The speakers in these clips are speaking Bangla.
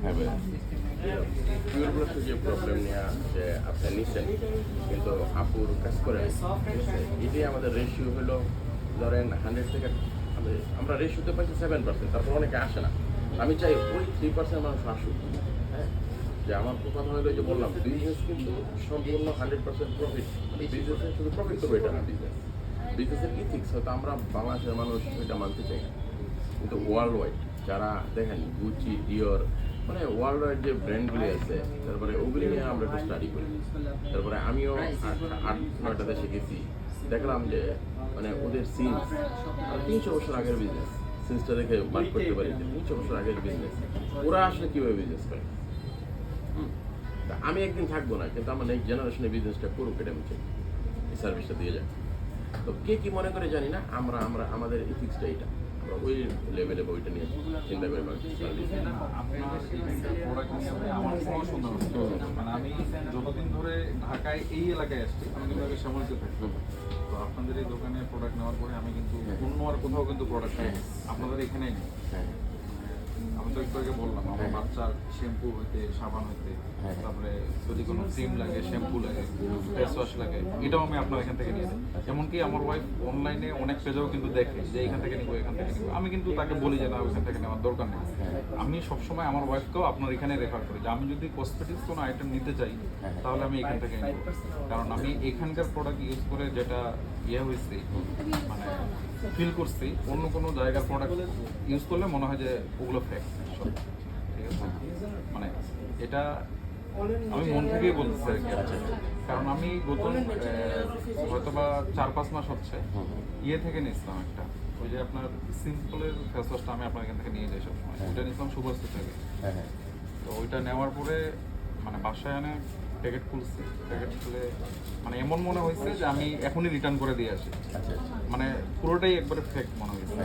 হ্যাঁ ভাই, পিওর ব্লাড যে প্রবলেম নিয়ে যে আপনি নিচ্ছেন, কিন্তু আপুর কাজ করে নাই। ঠিক আছে, এটাই আমাদের রেশিও হলো ধরেন 100 থেকে আমরা রেশিওতে পাইছি 7%, তারপর অনেকে আসে না। আমি চাই ওই 3% মানুষ আসুক। হ্যাঁ, যে আমার কথা হলো যে বললাম বিজনেস কিন্তু সম্পূর্ণ 100% প্রফিট, মানে বিজনেসে শুধু প্রফিট করবো এটা না। বিজনেসের ইথিক্স হয়তো আমরা বাংলাদেশের মানুষ এটা মানতে চাই না, কিন্তু ওয়ার্ল্ড ওয়াইড যারা দেখেন গুচি, ডিওর, মানে ওয়ার্ল্ড ওয়াইড যে ব্র্যান্ডগুলি আছে, তারপরে ওগুলি নিয়ে আমরা একটু স্টাডি করি। তারপরে আমিও 8-9টা দেশে গেছি, দেখলাম যে মানে ওদের সিন্স 300 বছর আগের বিজনেস, সিন্সটা দেখে মার্ক করতে পারি যে 300 বছর আগের বিজনেস ওরা আসলে কীভাবে বিজনেস করে। তা আমি একদিন থাকবো না, কিন্তু আমার নেক্সট জেনারেশনে বিজনেসটা করুক, এটা আমি চাই, এই সার্ভিসটা দিয়ে যায়। তো কে কি মনে করে জানি না, আমরা আমরা আমাদের ইথিক্সটা এটা, আমরা ওই লেভেলে ওইটা নিয়ে চিন্তা করে সার্ভিস। আমার কোনো সন্দেহ নেই। মানে আমি যতদিন ধরে ঢাকায় এই এলাকায় আসছি, আমি কিন্তু আগে শ্যামলীতে থাকি। তো আপনাদের এই দোকানে প্রোডাক্ট নেওয়ার পরে আমি কিন্তু অন্য আর কোথাও কিন্তু প্রোডাক্ট নেই, আপনাদের এখানেই নেই। আমি তো একটু আগে বললাম আমার বাচ্চার শ্যাম্পু হইতে, সাবান হইতে, তারপরে যদি কোনো ক্রিম লাগে, শ্যাম্পু লাগে, ফেস ওয়াশ লাগে, এটাও আমি আপনার এখান থেকে নিয়ে যাই। এমনকি আমার ওয়াইফ অনলাইনে অনেক পেজেও কিন্তু দেখে যে এখান থেকে নিবো, এখান থেকে নিবো। আমি কিন্তু তাকে বলি যে না, ওইখান থেকে নেওয়ার দরকার নেই। আমি সবসময় আমার ওয়াইফকেও আপনার এখানে রেফার করি যে আমি যদি কসমেটিক্স কোনো আইটেম নিতে চাই তাহলে আমি এখান থেকে নিব, কারণ আমি এখানকার প্রোডাক্ট ইউজ করে যেটা হয়েছে, মানে ফিল করছি, অন্য কোনো জায়গার প্রোডাক্ট ইউজ করলে মনে হয় যে ওগুলো ফেক। ঠিক আছে, মানে এটা আমি মন থেকেই বলতেছি আর কি। কারণ আমি গত হয়তো বা 4-5 মাস হচ্ছে থেকে নিয়েছিলাম একটা, ওই যে আপনার সিম্পলের ফেস ওয়াশটা আমি আপনার এখান থেকে নিয়ে যাই সবসময়, ওইটা নিয়েছিলাম সুপারস্টোর থেকে। তো ওইটা নেওয়ার পরে মানে বাসায় এনে প্যাকেট খুলছি, প্যাকেট খুলে মানে এমন মনে হয়েছে যে আমি এখনই রিটার্ন করে দিয়ে আসি। মানে পুরোটাই একবারে ফেক মনে হয়েছে।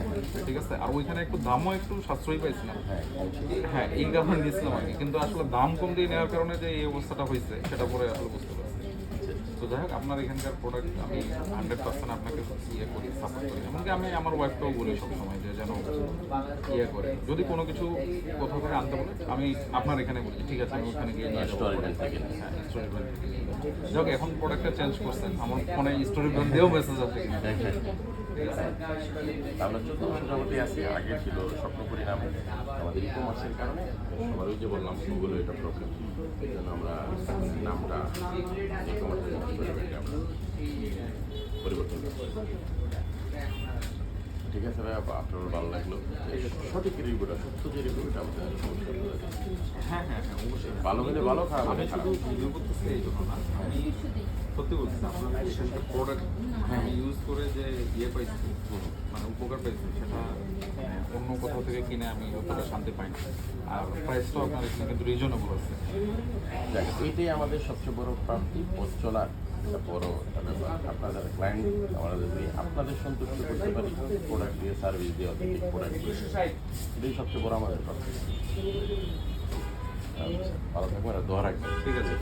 ঠিক আছে, আর ওইখানে একটু দামও একটু সাশ্রয়ী পাইছিলাম। হ্যাঁ, এই কারণে নিয়েছিলাম আর কি, কিন্তু আসলে দাম কম দিয়ে নেওয়ার কারণে যে এই অবস্থাটা হয়েছে সেটা পরে আসলে বুঝতে পারছি। তো যাই হোক, আপনার এখানকার প্রোডাক্ট আমি 100% আপনাকে করি, সাপোর্ট করি। এমনকি আমি আমার ওয়াইফকেও বলি সবসময় যে যেন করে, যদি কোনো কিছু কোথাও থেকে আনতে বলে আমি আপনার এখানে বলি ঠিক আছে, আমি ওখানে গিয়ে নিয়ে যাবো। হ্যাঁ, স্টোরি ব্র্যান্ড থেকে। যাই হোক, এখন প্রোডাক্টটা চেঞ্জ করছেন, আমার ফোনে স্টোরি ব্র্যান্ড দিয়েও মেসেজ আছে। আমরা 14 বছর যাবতীয় আছি, আগে ছিল স্বপ্নপুরী নাম, আমাদের ই কমার্সের কারণে সবার ওই যে বললাম গুগল এটা প্রবলেম, এই জন্য আমরা নামটা ই কমার্সের আমরা পরিবর্তন করছি। ঠিক আছে ভাই, আপনারও ভালো লাগলো। সঠিক রিভিউটা, সত্য যে রিভিউটা আমাদের সমস্যা। হ্যাঁ হ্যাঁ হ্যাঁ, অবশ্যই ভালো হলে ভালো, খারাপ হলে আমি খারাপ। শুধু রিভিউ করতেছি এই জন্য না, আমি সত্যি বলছি আপনার এখানকার প্রোডাক্ট আমি ইউজ করে যে পাইছি, মানে উপকার পাইছি, সেটা অন্য কোথাও থেকে কিনে আমি অতটা শান্তি পাই না। আর প্রাইসটাও আপনার এখানে কিন্তু রিজনেবল আছে। এইটাই আমাদের সবচেয়ে বড় প্রাপ্তি, পথ চলার একটা বড় ব্যাপার। আপনাদের ক্লায়েন্ট আমরা যদি আপনাদের সন্তুষ্ট করতে পারি প্রোডাক্ট দিয়ে, সার্ভিস দিয়ে, অথেন্টিক প্রোডাক্ট দিয়ে, এটাই সবচেয়ে বড় আমাদের প্রাপ্তি। ভালো থাকবেন আর দোয়া রাখবেন। ঠিক আছে।